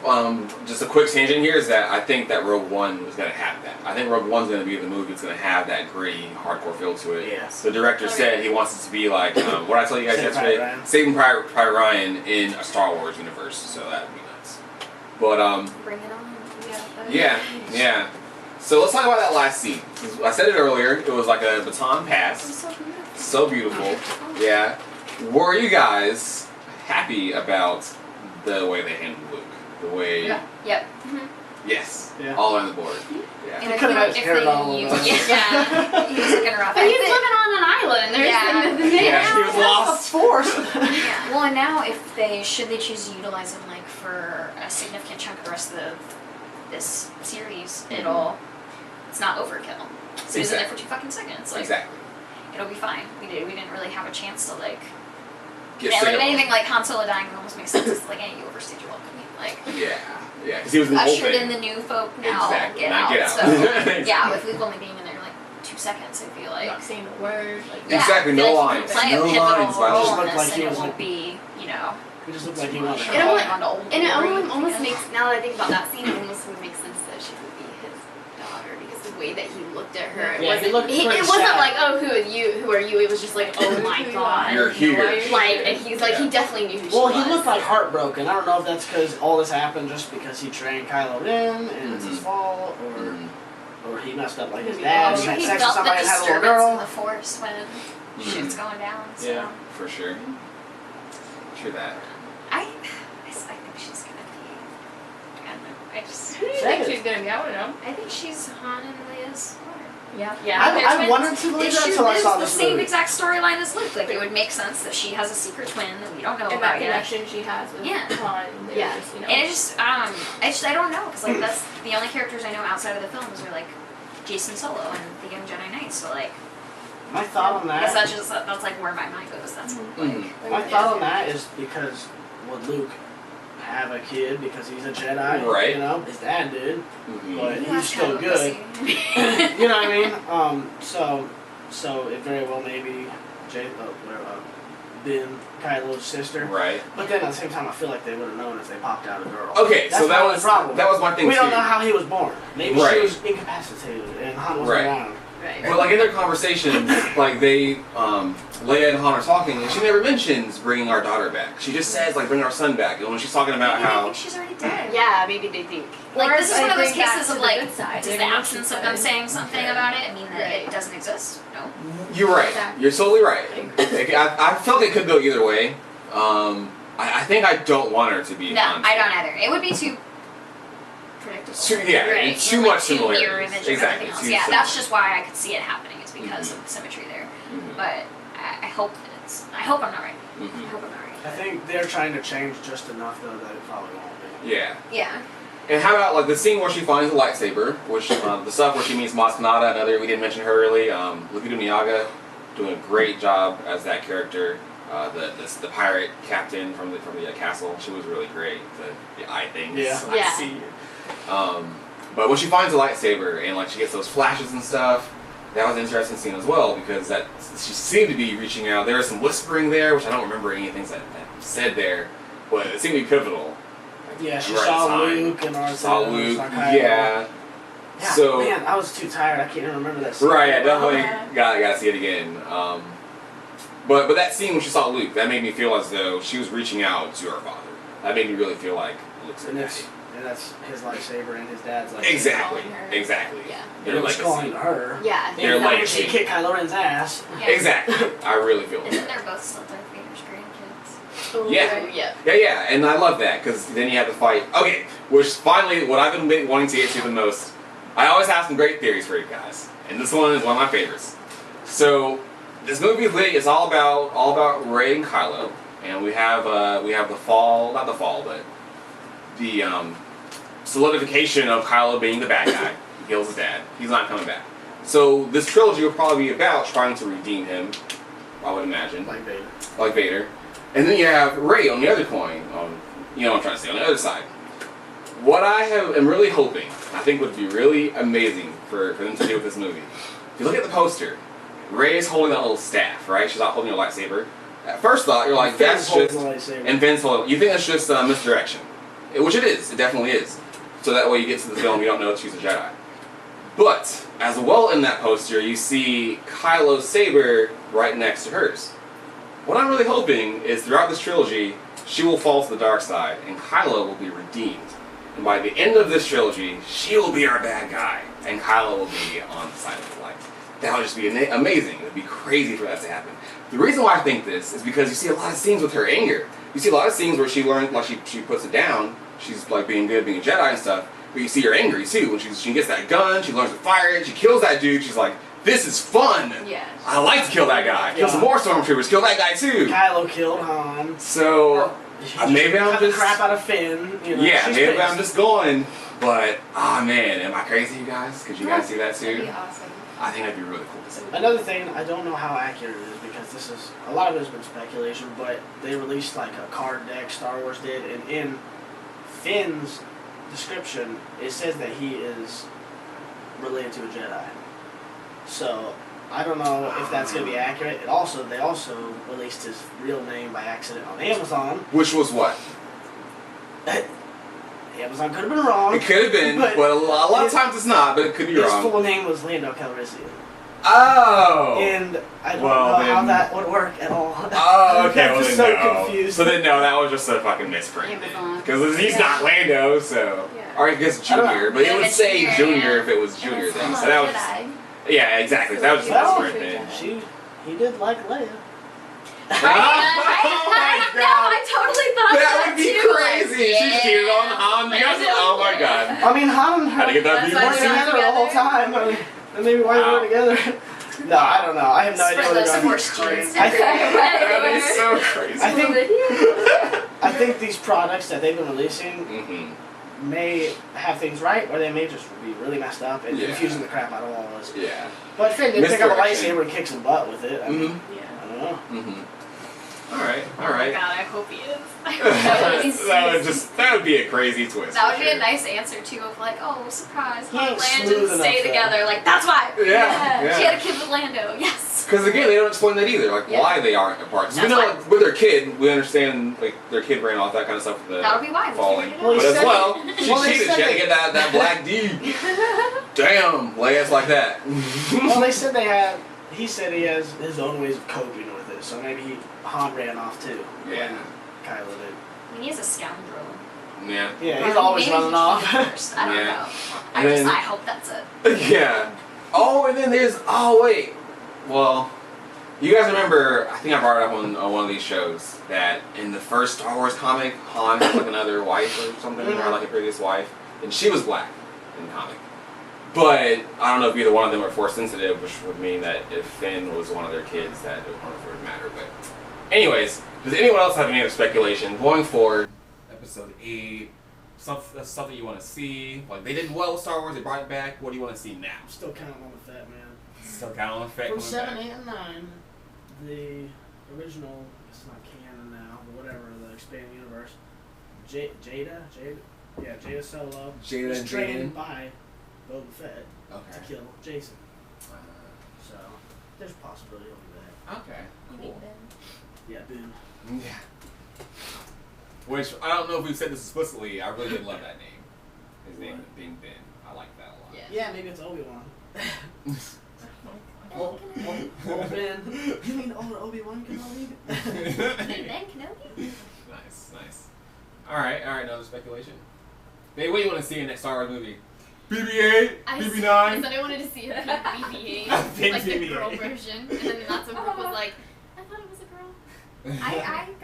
just a quick tangent here is that I think that Rogue One is going to have that. I think Rogue One's going to be the movie that's going to have that gritty, hardcore feel to it. Yes. The director said he wants it to be like, what I told you guys Saving yesterday? Private Ryan. Saving Private Ryan in a Star Wars universe. So that would be nuts. But, Bring it on. yeah. So let's talk about that last scene. I said it earlier, it was like a baton pass. So beautiful. Yeah. Were you guys happy about the way they handled Luke? The way... Yep. Yes. Yeah. All on the board. Yeah. And I Could've had think his hair if down a they little use, bit. yeah, he was looking rough. But I he's think- living on an island. There's Yeah. Yeah, he was lost. Force. Yeah. Well, and now if they should they choose to utilize him like for a significant chunk of the rest of this series, it's not overkill. So he's in there for 2 fucking seconds. Like Exactly. it'll be fine. We didn't really have a chance to like. Get Yeah, sick like of him. anything like Han Solo dying would almost make sense. It's like, hey, you overstayed your welcome. Like Yeah. Yeah, because he was in the whole ushered in thing. the new folk. Now Exactly. get Now out. get out. So Exactly. yeah, with Luke only being in there like 2 seconds, I feel like. Not saying a word. Like, Yeah, Exactly, I no feel like lines. He can play No a pivotal lines, role Violet. in Looked this, like he and it was won't like- be, He just looked like he wanted It almost- on to old And it glory, almost I guess. makes, now that I think about that scene, it almost would make sense that she would be his daughter because the way that he looked at her, Yeah, he looked it pretty wasn't sad. like, oh, who are you? It was just like, oh my god. You're here. Like, and he's like, he definitely knew who she Well, was. he looked like heartbroken. I don't know if that's because all this happened just because he trained Kylo Ren and it's his fault, or he messed up like his dad. I'm He sure had he sex with felt the somebody and had a little disturbance in girl. the force when shit's going down. So. Yeah. For sure. True that. I think she's gonna be. I don't know. I just. Who do you Say think it. she's gonna be? I don't know. I think she's Han and Leia's daughter. Yeah. I wanted to believe that until I saw the this same movie. exact storyline as Luke. Like it would make sense that she has a secret twin that we don't know And that about yet. connection she has with Yeah. Han. they're Yeah. just, you know. And it just, I don't know, because like that's the only characters I know outside of the films are like Jason Solo and the Young Jedi Knights. So like, My thought on I guess that. that's like where my mind goes. That's Mm. My thought on that is because would Luke have a kid because he's a Jedi? Right. You know, his dad did, Mhm. but You he's have still kind of good. pussy. You know what I mean? So it very well may be Ben Kylo's sister. Right. But then at the same time, I feel like they would have known if they popped out a girl. Okay, That's so that my was problem. my thing We too. don't know how he was born. Maybe Right. she was incapacitated and Han wasn't Right. around. Right. But like in their conversation, like they, Leia and Han are talking, and she never mentions bringing our daughter back. She just says like bring our son back. And when she's talking about I how, think she's already dead. Yeah, maybe they think. Like Or this is I one of those bring back cases to of the like, good side. does They're the gonna absence of keep them it. saying something about it mean that Right. it doesn't exist? No. you're right. Exactly. You're totally right. I felt it could go either way. I think I don't want her to be. No, Han I Solo. don't either. It would be too predictable. Yeah, right. it's too Like, much too similarities. mirror image of Exactly, everything else. too Yeah, similar. that's just why I could see it happening. It's because of the symmetry there. Mhm. But I hope that it's. I hope I'm not right. Mhm. I hope I'm not I right. think they're trying to change just enough though that it probably won't be. Yeah. Yeah. And how about like the scene where she finds the lightsaber, which the stuff where she meets Maz Kanata, another we didn't mention her early, Lupita Nyong'o, doing a great job as that character. The pirate captain from the castle, she was really great. The eye things. Yeah. I Yeah. see. But when she finds the lightsaber and like she gets those flashes and stuff, that was an interesting scene as well because that she seemed to be reaching out. There was some whispering there, which I don't remember any things that said there, but it seemed to be pivotal. Yeah, she Right saw time. Luke and R2. Saw Luke, saw Kylo. yeah. Yeah, So man, I was too tired. I can't even remember that scene. right, I definitely Yeah. gotta see it again. But that scene when she saw Luke, that made me feel as though she was reaching out to her father. That made me really feel like Luke's her And daddy. that's his lightsaber and his dad's lightsaber. Exactly, calling her. exactly. Yeah. Their It was calling to legacy. her. Yeah. Their And legacy. she kicked Kylo Ren's ass. Yeah. Exactly. I really feel Isn't that. they're both still Darth Vader's grandkids? Yeah. Yeah. Yeah, and I love that because then you have the fight. Okay, which finally, what I've been wanting to get to the most. I always have some great theories for you guys, and this one is one of my favorites. So, this movie is all about Rey and Kylo, and we have the fall, not the fall, but the solidification of Kylo being the bad guy. He kills his dad. He's not coming back. So this trilogy will probably be about trying to redeem him. I would imagine. Like Vader. And then you have Rey on the other coin, you know what I'm trying to say, on the other side. What I am really hoping, I think would be really amazing for them to do with this movie. If you look at the poster, Rey is holding that little staff, right? She's not holding her lightsaber. At first thought, you're like, Finn's that's just... holding the lightsaber. And Finn's holding... You think that's just misdirection. Which it is. It definitely is. So that way you get to the film, you don't know that she's a Jedi. But, as well in that poster, you see Kylo's saber right next to hers. What I'm really hoping is throughout this trilogy, she will fall to the dark side, and Kylo will be redeemed. And by the end of this trilogy, she will be our bad guy, and Kylo will be on the side of the light. That would just be amazing. It would be crazy for that to happen. The reason why I think this is because you see a lot of scenes with her anger. You see a lot of scenes where she learns, like she puts it down, she's like being good, being a Jedi and stuff, but you see her angry too. When she gets that gun, she learns to fire it, she kills that dude, she's like, this is fun! Yeah. I like to kill that guy. Kill some more stormtroopers, kill that guy too! Kylo killed Han. So, maybe I'm cut the just... crap out of Finn. You know, Yeah, she's maybe pissed. I'm just going, but, man, am I crazy, you guys? Could you guys see that That'd too? be awesome. I think that'd be really cool to see. Another thing, I don't know how accurate it is because this is a lot of it has been speculation, but they released like a card deck, Star Wars did, and in Finn's description, it says that he is related to a Jedi. So I don't know if that's gonna be accurate. They also released his real name by accident on Amazon. Which was what? Amazon could have been wrong. It could have been, but a lot of times it's not, but it could be His wrong. full name was Lando Calrissian. Oh! And I don't Well, know how then- that would work at all. Oh, okay, I'm well just then so no. confused. So then no, that was just a fucking misprint. Amazon. Because he's not Lando, so... Yeah. Or I guess I don't know. Junior, but it Yeah, would it's say Junior, Junior yeah. if it was Junior then. Come So on, that was... Jedi. Yeah, exactly. So that was just a Well, misprint then. He did like Leia. Oh my No, god! I totally thought That would be too. crazy! Like, She cheated on Han. You guys, oh my god. I mean, Han and Had to her get that That's view. why weren't they're together the whole time. I mean, then maybe why they Wow. were together. No, I don't know. I have no idea Spread what those they're going horse to do. genes I think- That is so crazy. I think these products that they've been releasing Mm-hmm. may have things right, or they may just be really messed up and Yeah. confusing the crap out of all of us. Yeah. But Finn did pick up a Misdirection. lightsaber and kick some butt with it. I mean, Mm-hmm. Yeah. I don't know. Mm-hmm. Alright, Oh my alright. god, I hope he is. that would be a crazy twist. That would for be a sure. nice answer too of like, oh, surprise, He Han ain't and Lando smooth didn't stay enough, together. Like, that's why. Yeah. She had a kid with Lando. Yes. Because again, they don't explain that either, like Yeah. why they aren't apart. 'Cause we That's know why. like, with their kid, we understand like their kid ran off, that kind of stuff with the That'll be why. We falling. figured it Well, out. he But as said- well, she well, they cheated. She said had to they- get that black D. Damn, Leia's like that. Well, they said they had. He said he has his own ways of coping with it, so maybe Han ran off too. Yeah. When Kylo did. I mean, he's a scoundrel. Yeah. Yeah, he's always Maybe running he off. came first. I don't Yeah. know. And then- I hope that's it. Yeah. Oh, and then there's. Oh wait. Well, you guys remember? I think I brought it up on one of these shows that in the first Star Wars comic, Han had like another wife or something, or like a previous wife, and she was black in the comic. But I don't know if either one of them are force sensitive, which would mean that if Finn was one of their kids, that it wouldn't matter. But, anyways, does anyone else have any other speculation going forward? Episode 8, stuff that you want to see. Like they did well with Star Wars, they brought it back. What do you want to see now? I'm still counting on the Fat Man. Still kind of effect. From 7, 8, and 9, the original, it's not canon now, but whatever, the expanded universe, Jada Solo Jada was and trained Jaden. by Boba Fett to Okay. kill Jason. So there's a possibility he'll do that. Okay. You mean Cool. Ben? Yeah, boom. Yeah. Which I don't know if we've said this explicitly. I really did love that name. His name being Ben. I like that a lot. Yeah. Yeah, maybe it's Obi-Wan. Old Ben. You mean old Obi-Wan Kenobi? Ben Kenobi? Nice, nice. All right. Another speculation. Babe, what do you want to see in that Star Wars movie? BB-8, I BB-9. said I wanted to see a pink BB-8, A pink like the BB-8. girl version, and then not some girl was like, I thought it was a girl. I got it.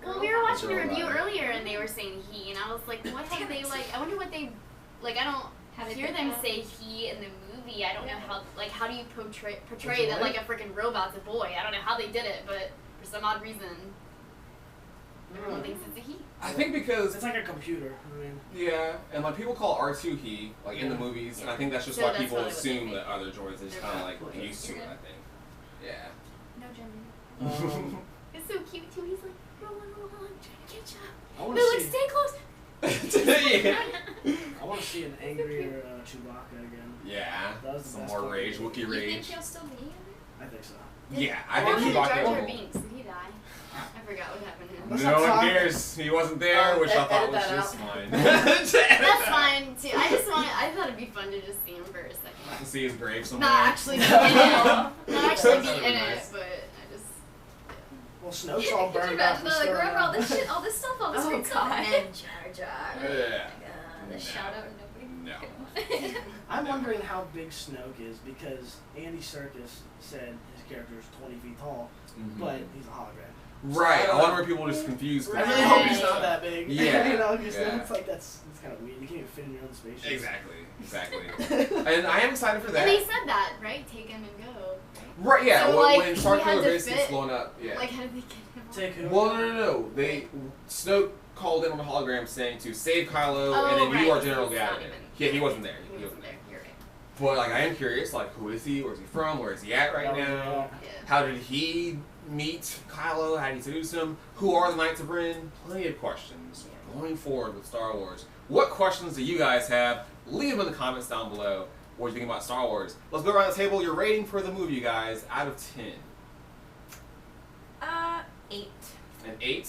Well, we were watching a Girl review louder. earlier, and they were saying he, and I was like, what have they like? I wonder what they like. I don't How did hear they them have- say he in the movie. I don't know how. Like, how do you portray Which that one? like a freaking robot's a boy? I don't know how they did it, but for some odd reason, everyone thinks it's a he. I think because It's like a computer. I mean, yeah, and like people call R2 he like in the Yeah. movies, and I think that's just So why that's people probably what they assume think. that other droids are just They're kind of like probably- used to it. I think. Yeah. No gender. It's so cute too. He's like rolling along, trying to catch up. I want They're to like, see. stay close. yeah. I want to see an angrier Chewbacca again. Yeah. That was the Some best more part. rage, Wookiee You think rage. he'll still be in it? I think so. Yeah, I What think happened to Chewbacca. Jar Jar Binks? Did he die? I forgot what happened to him. Let's No not one talk. cares. He wasn't there, which I thought edit was that just out. fine. That's fine too. I thought it'd be fun to just see him for a second. To see his grave somewhere. Not actually be in it. Not actually be That would be in nice. it, but I just. Well, Snoke's all Could you burned up. imagine like remember all this shit, all this stuff, all this Oh, weird stuff, God. and then Jar Jar. Yeah. The shout out and nobody. No. I'm wondering how big Snoke is because Andy Serkis said his character is 20 feet tall, but he's a hologram. Right. I wonder where people are just confused. I really hope he's not that big. Yeah. You know, because Yeah. it's like that's kind of weird. You can't even fit in your own spaceship. Exactly. And I am excited for that. And they said that, right? Take him and go. Right, yeah. So, when, like, when he Star had Killer to basically fit- blown up, yeah. Like, how did they get him? Take who? Well, no. Snoke called in on a hologram saying to save Kylo, Oh, and then right, you are so General he's not Gavin. even- Yeah, he wasn't there. He wasn't there. You're right. But like, I am curious, like, who is he? Where's he from? Where is he at right now? Yeah. How did he meet Kylo? How did he seduce him? Who are the Knights of Ren? Plenty of questions going forward with Star Wars. What questions do you guys have? Leave them in the comments down below. What do you think about Star Wars? Let's go around the table. Your rating for the movie, you guys, out of 10. 8. An 8?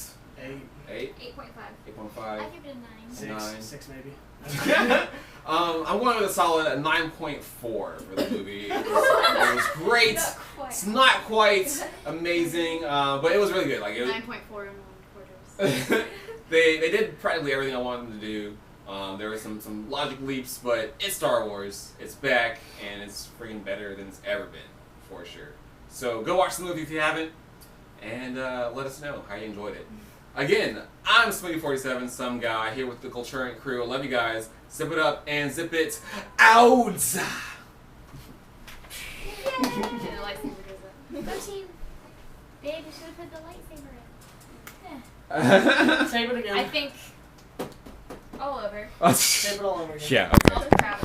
8? 8.5. 8.5? I give it a 9. 6, 9. 6 maybe. I'm going with a solid 9.4 for the movie. It was great. Not quite. It's not quite amazing, but it was really good. Like it was, 9.4 and 1/4. they did practically everything I wanted them to do. There were some logic leaps, but it's Star Wars. It's back, and it's freaking better than it's ever been, for sure. So go watch the movie if you haven't, and let us know how you enjoyed it. Again, I'm Smitty47, some guy here with the Culturent crew. I love you guys. Zip it up and zip it out. And the lightsaber goes up. Go team. Babe, you should have put the lightsaber in. Save it again. I think All over. Save it all over again. Yeah. All the crap.